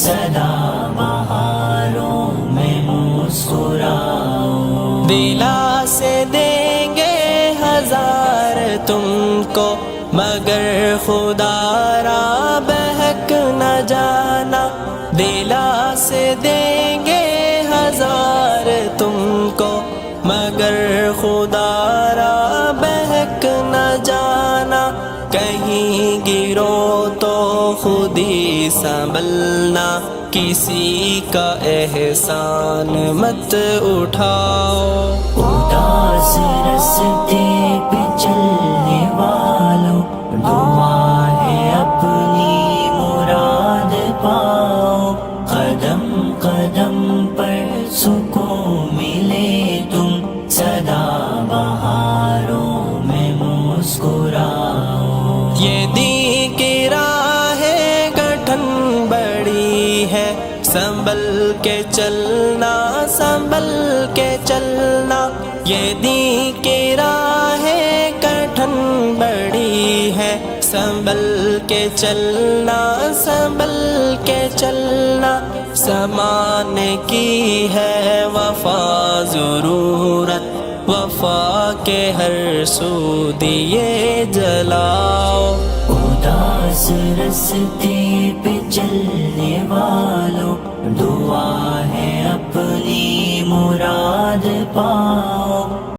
سدا بہاروں میں مسکراؤ، دلا سے دیں گے ہزار تم کو مگر خدا را بہک نہ جانا، دلا سے دیں گے ہزار تم کو مگر خدا را بہک نہ جانا، کہیں گرو تو خود ہی سنبھلنا، کسی کا احسان مت اٹھاؤ، اداس رستے پہ چلنے والوں دعا ہے اپنی مراد پاؤ، قدم قدم پر سکون ملے تم سدا بہاروں میں مسکراؤ، یہ دی کی راہ گٹھن بڑی ہے، سنبھل کے چلنا سنبھل کے چلنا، یہ دی کی راہ گٹھن بڑی ہے، سنبھل کے چلنا سنبھل کے چلنا، زمانے کی ہے وفا ضرورت، وفا کے ہر سو دیے جلاؤ، اداس رستے پہ چلنے والوں دعا ہے اپنی مراد پاؤ۔